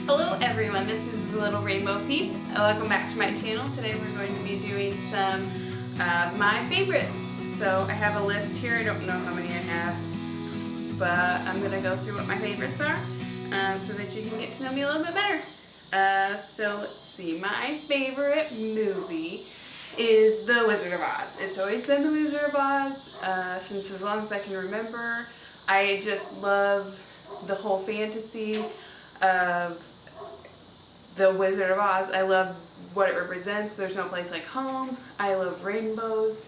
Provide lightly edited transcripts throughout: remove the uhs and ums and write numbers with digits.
Hello everyone, this is the Little Rainbow Peep. Welcome back to my channel. Today we're going to be doing some my favorites. So I have a list here, I don't know how many I have, but I'm going to go through what my favorites are so that you can get to know me a little bit better. So let's see, my favorite movie is The Wizard of Oz. It's always been The Wizard of Oz since as long as I can remember. I just love the whole fantasy of The Wizard of Oz. I love what it represents. There's no place like home. I love rainbows.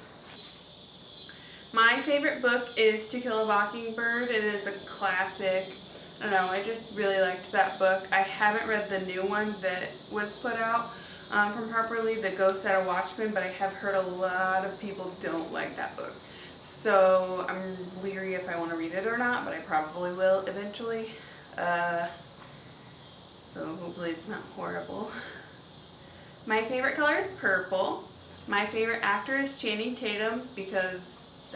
My favorite book is To Kill a Mockingbird. It is a classic. I don't know, I just really liked that book. I haven't read the new one that was put out from Harper Lee, The Ghost at a Watchman, but I have heard a lot of people don't like that book. So I'm leery if I want to read it or not, but I probably will eventually. So hopefully it's not horrible. My favorite color is purple. My favorite actor is Channing Tatum because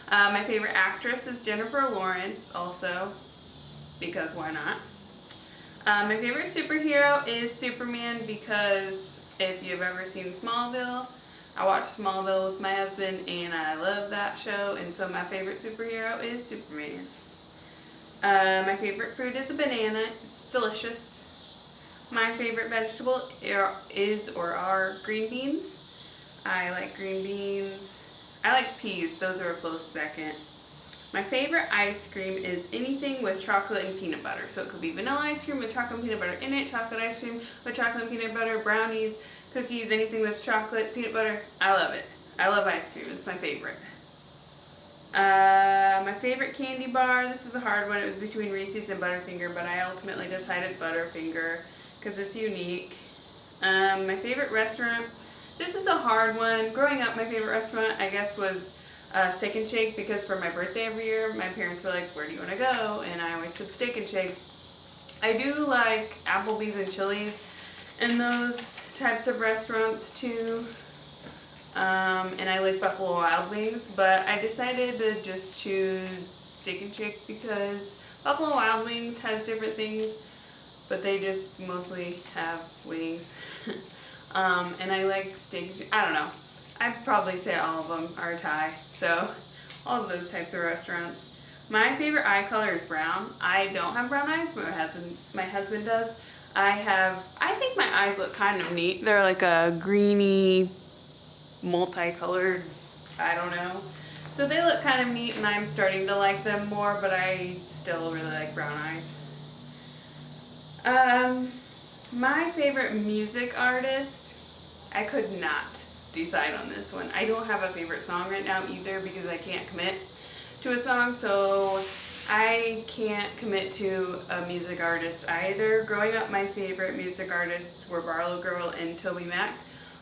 my favorite actress is Jennifer Lawrence also because why not. My favorite superhero is Superman because if you've ever seen Smallville, I watched Smallville with my husband and I love that show, and so my favorite superhero is Superman. My favorite fruit is a banana. It's delicious. My favorite vegetable are green beans. I like green beans. I like peas. Those are a close second. My favorite ice cream is anything with chocolate and peanut butter. So it could be vanilla ice cream with chocolate and peanut butter in it, chocolate ice cream with chocolate and peanut butter, brownies, cookies, anything that's chocolate, peanut butter. I love it. I love ice cream. It's my favorite. My favorite candy bar, this was a hard one. It was between Reese's and Butterfinger, but I ultimately decided Butterfinger because it's unique. My favorite restaurant, this was a hard one. Growing up, my favorite restaurant, I guess, was Steak and Shake because for my birthday every year, my parents were like, where do you want to go? And I always said Steak and Shake. I do like Applebee's and Chili's and those types of restaurants too. And I like Buffalo Wild Wings, but I decided to just choose Steak and Shake because Buffalo Wild Wings has different things, but they just mostly have wings. And I like Steak and Shake. I don't know. I'd probably say all of them are Thai, so all of those types of restaurants. My favorite eye color is brown. I don't have brown eyes, but my husband does. I think my eyes look kind of neat. They're like a greeny, multicolored, I don't know. So they look kind of neat and I'm starting to like them more, but I still really like brown eyes. My favorite music artist, I could not decide on this one. I don't have a favorite song right now either because I can't commit to a song, so I can't commit to a music artist either. Growing up, my favorite music artists were Barlow Girl and Toby Mac.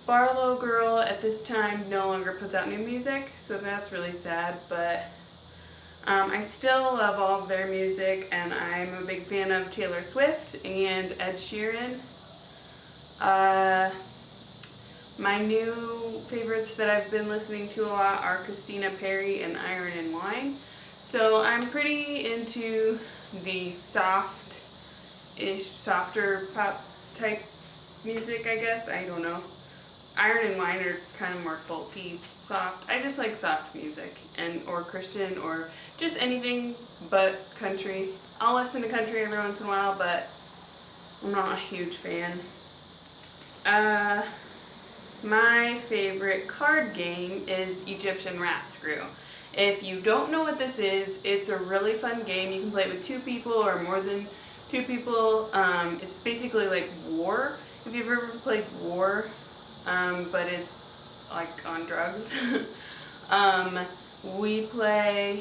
Barlow Girl at this time no longer puts out new music, so that's really sad, but I still love all of their music, and I'm a big fan of Taylor Swift and Ed Sheeran. My new favorites that I've been listening to a lot are Christina Perri and Iron and Wine. So I'm pretty into the softer pop type music, I guess. I don't know. Iron and Wine are kind of more folky, soft. I just like soft music or Christian or just anything but country. I'll listen to country every once in a while, but I'm not a huge fan. My favorite card game is Egyptian Rat Screw. If you don't know what this is, it's a really fun game. You can play it with 2 people or more than 2 people. It's basically like War. If you've ever played War, but it's like on drugs. We play,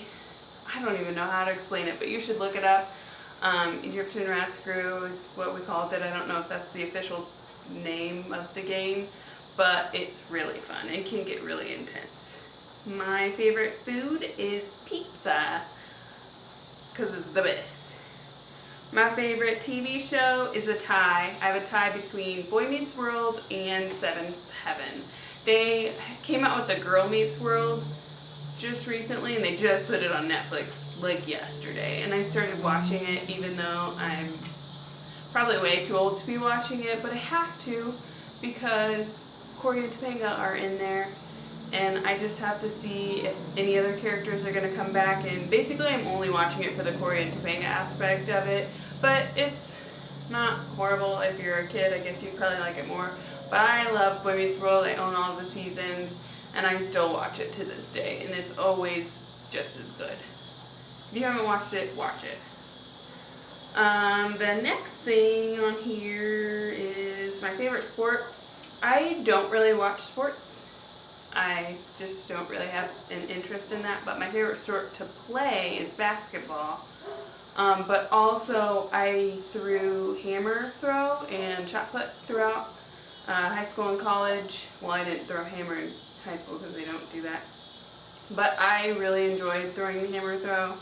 I don't even know how to explain it, but you should look it up. Egyptian Rat Screw is what we called it. I don't know if that's the official name of the game, but it's really fun. It can get really intense. My favorite food is pizza because it's the best. My favorite TV show is a tie. I have a tie between Boy Meets World and Seventh Heaven. They came out with the Girl Meets World just recently and they just put it on Netflix like yesterday, and I started watching it even though I'm probably way too old to be watching it, but I have to because Cory and Topanga are in there, and I just have to see if any other characters are going to come back. And basically I'm only watching it for the Cory and Topanga aspect of it, but it's not horrible. If you're a kid, I guess you'd probably like it more. But I love Boy Meets World. I own all the seasons, and I still watch it to this day, and it's always just as good. If you haven't watched it, watch it. The next thing on here is my favorite sport. I don't really watch sports. I just don't really have an interest in that, but my favorite sport to play is basketball. But also I threw hammer throw and shot put throughout high school and college. Well, I didn't throw hammer in high school because they don't do that. But I really enjoyed throwing the hammer throw.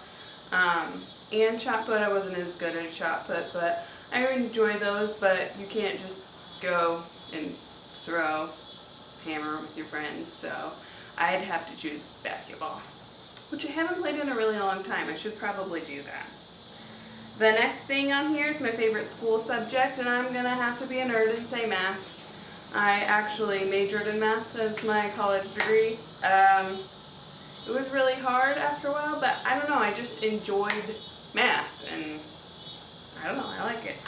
And shot put, I wasn't as good at shot put, but I enjoy those. But you can't just go and throw hammer with your friends, so I'd have to choose basketball, which I haven't played in a really long time. I should probably do that. The next thing on here is my favorite school subject, and I'm gonna have to be a nerd and say math. I actually majored in math as my college degree. It was really hard after a while, but I don't know, I just enjoyed math, and I don't know, I like it.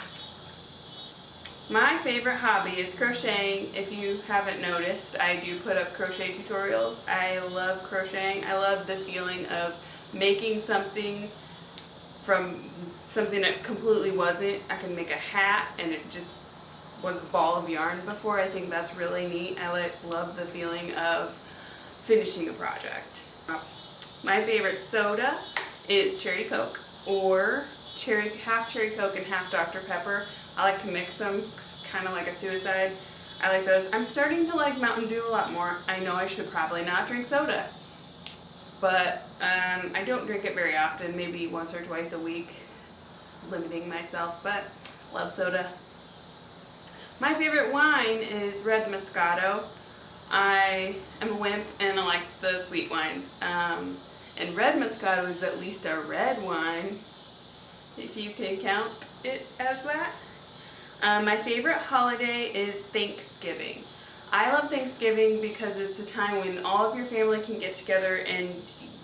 My favorite hobby is crocheting. If you haven't noticed, I do put up crochet tutorials. I love crocheting. I love the feeling of making something from something that completely wasn't. I can make a hat and it just was a ball of yarn before. I think that's really neat. I love the feeling of finishing a project. My favorite soda is Cherry Coke, or half Cherry Coke and half Dr. Pepper. I like to mix them, kind of like a suicide. I like those. I'm starting to like Mountain Dew a lot more. I know I should probably not drink soda, but I don't drink it very often, maybe once or twice a week, limiting myself, but love soda. My favorite wine is Red Moscato. I am a wimp and I like the sweet wines. And Red Moscato is at least a red wine, if you can count it as that. My favorite holiday is Thanksgiving. I love Thanksgiving because it's a time when all of your family can get together and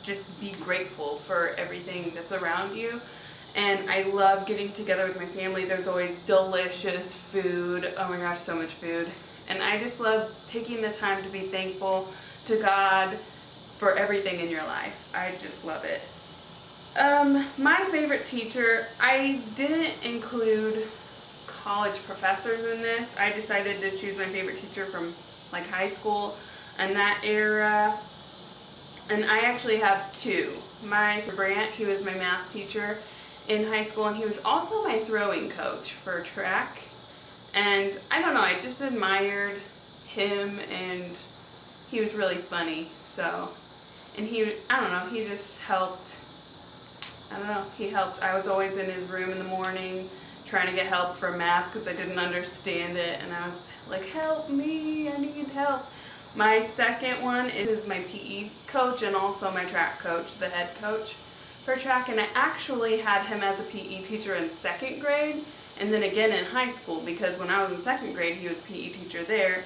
just be grateful for everything that's around you. And I love getting together with my family. There's always delicious food. Oh my gosh, so much food. And I just love taking the time to be thankful to God for everything in your life. I just love it. My favorite teacher, I didn't include college professors in this. I decided to choose my favorite teacher from like high school and that era. And I actually have two. My Brant, he was my math teacher in high school, and he was also my throwing coach for track. And I don't know, I just admired him, and he was really funny. So, and I don't know, he just helped. I don't know, he helped. I was always in his room in the morning trying to get help for math because I didn't understand it, and I was like, help me, I need help. My second one is my PE coach and also my track coach, the head coach for track, and I actually had him as a PE teacher in second grade and then again in high school, because when I was in second grade he was PE teacher there,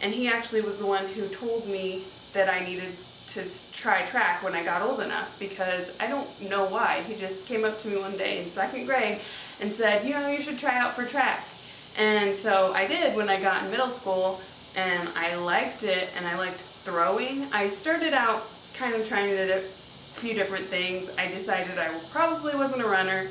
and he actually was the one who told me that I needed to try track when I got old enough, because I don't know why. He just came up to me one day in second grade and said, you know, you should try out for track. And so I did when I got in middle school, and I liked it, and I liked throwing. I started out kind of trying to do a few different things. I decided I probably wasn't a runner,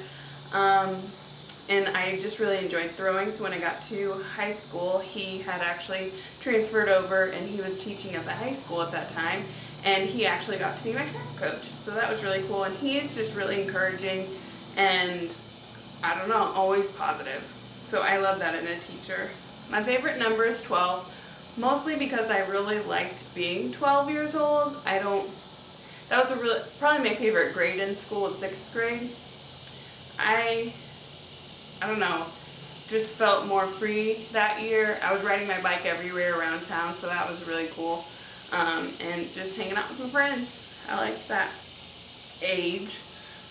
and I just really enjoyed throwing. So when I got to high school, he had actually transferred over, and he was teaching at the high school at that time, and he actually got to be my track coach. So that was really cool, and he is just really encouraging and, I don't know, always positive. So I love that in a teacher. My favorite number is 12. Mostly because I really liked being 12 years old. That was probably my favorite grade in school was 6th grade. I don't know, just felt more free that year. I was riding my bike everywhere around town, so that was really cool. And just hanging out with my friends. I liked that age.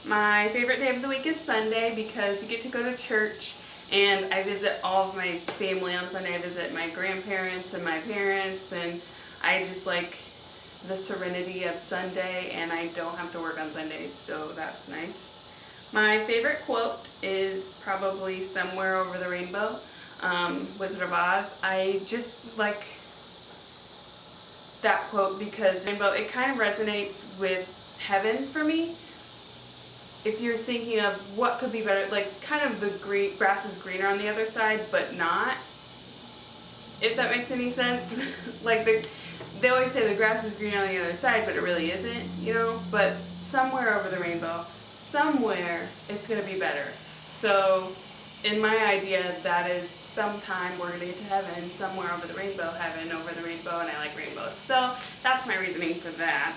My favorite day of the week is Sunday because you get to go to church And I visit all of my family on Sunday. I visit my grandparents and my parents, and I just like the serenity of Sunday, and I don't have to work on Sundays, so that's nice. My favorite quote is probably Somewhere Over the Rainbow, Wizard of Oz. I just like that quote because rainbow, it kind of resonates with heaven for me. If you're thinking of what could be better, like kind of the grass is greener on the other side, but not, if that makes any sense. Like they always say the grass is greener on the other side, but it really isn't, you know? But somewhere over the rainbow, somewhere it's going to be better. So in my idea, that is sometime we're going to get to heaven, somewhere over the rainbow, heaven over the rainbow, and I like rainbows. So that's my reasoning for that.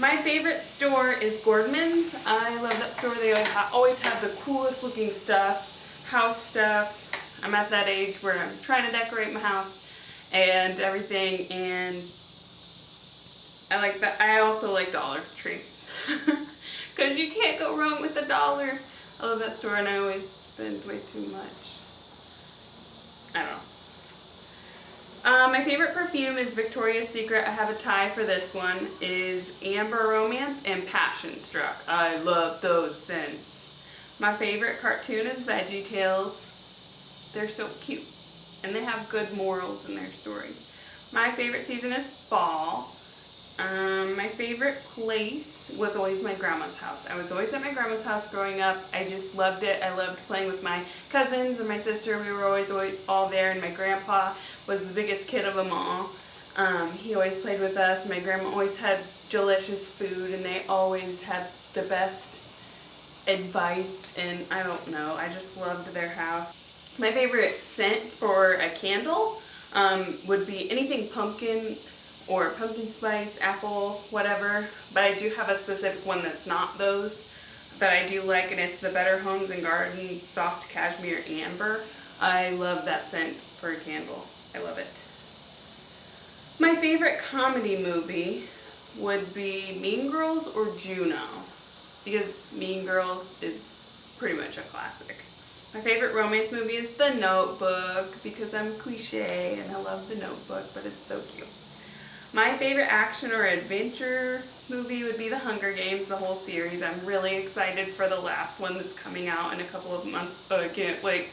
My favorite store is Gordman's. I love that store. They always have the coolest looking stuff, house stuff. I'm at that age where I'm trying to decorate my house and everything, and I like that. I also like Dollar Tree because you can't go wrong with a dollar. I love that store, and I always spend way too much. I don't know. My favorite perfume is Victoria's Secret. I have a tie for this one. Is Amber Romance and Passion Struck. I love those scents. My favorite cartoon is Veggie Tales. They're so cute, and they have good morals in their story. My favorite season is fall. My favorite place was always my grandma's house. I was always at my grandma's house growing up. I just loved it. I loved playing with my cousins and my sister. We were always all there, and my grandpa was the biggest kid of them all. He always played with us. My grandma always had delicious food, and they always had the best advice, and I don't know, I just loved their house. My favorite scent for a candle would be anything pumpkin or pumpkin spice, apple, whatever, but I do have a specific one that's not those that I do like, and it's the Better Homes and Gardens Soft Cashmere Amber. I love that scent for a candle. I love it. My favorite comedy movie would be Mean Girls or Juno, because Mean Girls is pretty much a classic. My favorite romance movie is The Notebook, because I'm cliche and I love The Notebook, but it's so cute. My favorite action or adventure movie would be The Hunger Games, the whole series. I'm really excited for the last one that's coming out in a couple of months. I can't wait.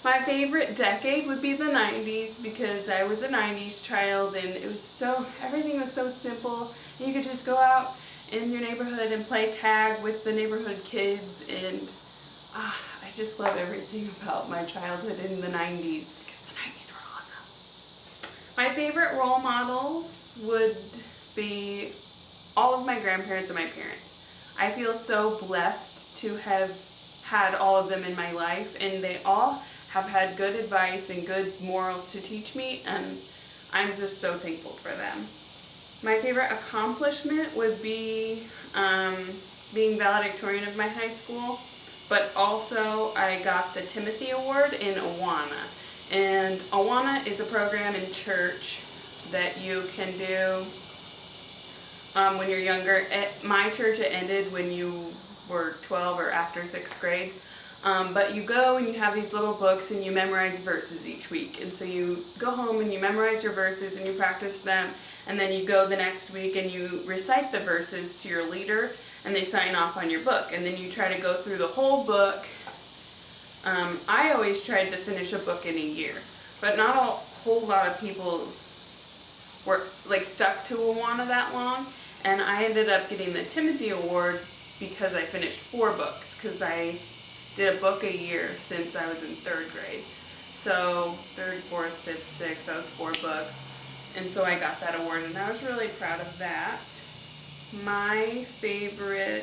My favorite decade would be the 90s, because I was a 90s child, and it was everything was so simple. You could just go out in your neighborhood and play tag with the neighborhood kids, and I just love everything about my childhood in the 90s, because the 90s were awesome. My favorite role models would be all of my grandparents and my parents. I feel so blessed to have had all of them in my life, and they all have had good advice and good morals to teach me, and I'm just so thankful for them. My favorite accomplishment would be being valedictorian of my high school, but also I got the Timothy Award in Awana. And Awana is a program in church that you can do when you're younger. At my church, it ended when you were 12 or after 6th grade. But you go and you have these little books and you memorize verses each week. And so you go home and you memorize your verses and you practice them. And then you go the next week and you recite the verses to your leader, and they sign off on your book. And then you try to go through the whole book. I always tried to finish a book in a year, but not a whole lot of people were like stuck to Awana that long. And I ended up getting the Timothy Award because I finished 4 books, because I did a book a year since I was in 3rd grade. So 3rd, 4th, 5th, 6th, that was 4 books. And so I got that award, and I was really proud of that. My favorite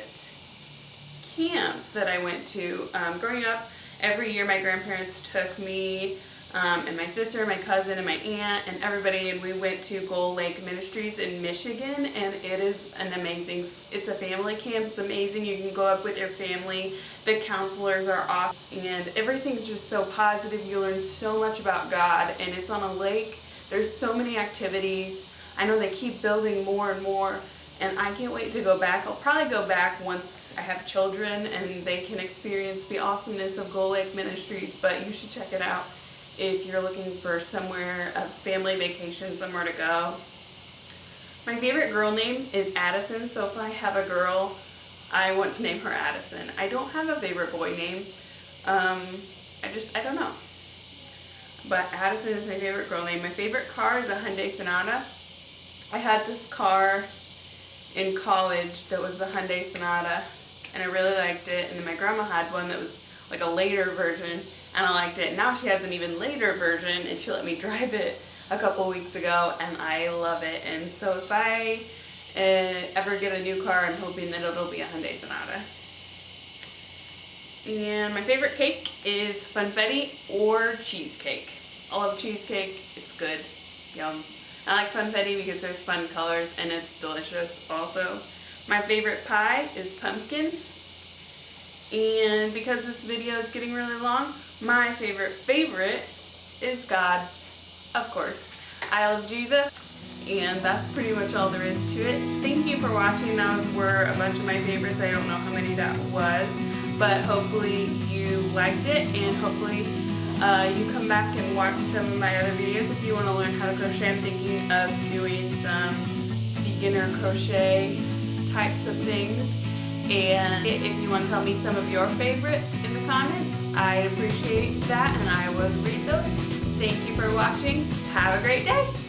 camp that I went to, growing up, every year my grandparents took me and my sister, my cousin, and my aunt, and everybody, and we went to Gold Lake Ministries in Michigan, and it is an amazing, it's a family camp, it's amazing. You can go up with your family, the counselors are awesome, and everything's just so positive. You learn so much about God, and it's on a lake. There's so many activities. I know they keep building more and more, and I can't wait to go back. I'll probably go back once I have children and they can experience the awesomeness of Gull Lake Ministries, but you should check it out if you're looking for somewhere, a family vacation, somewhere to go. My favorite girl name is Addison, so if I have a girl, I want to name her Addison. I don't have a favorite boy name. I don't know. But Addison is my favorite girl name. My favorite car is a Hyundai Sonata. I had this car in college that was the Hyundai Sonata, and I really liked it. And then my grandma had one that was like a later version, and I liked it. Now she has an even later version, and she let me drive it a couple weeks ago, and I love it. And so if I ever get a new car, I'm hoping that it'll be a Hyundai Sonata. And my favorite cake is funfetti or cheesecake. I love cheesecake. It's good. Yum. I like funfetti because there's fun colors and it's delicious also. My favorite pie is pumpkin. And because this video is getting really long, my favorite is God. Of course. I love Jesus. And that's pretty much all there is to it. Thank you for watching. Those were a bunch of my favorites. I don't know how many that was, but hopefully you liked it, and hopefully you come back and watch some of my other videos if you want to learn how to crochet. I'm thinking of doing some beginner crochet types of things, and if you want to tell me some of your favorites in the comments, I'd appreciate that, and I would read those. Thank you for watching. Have a great day.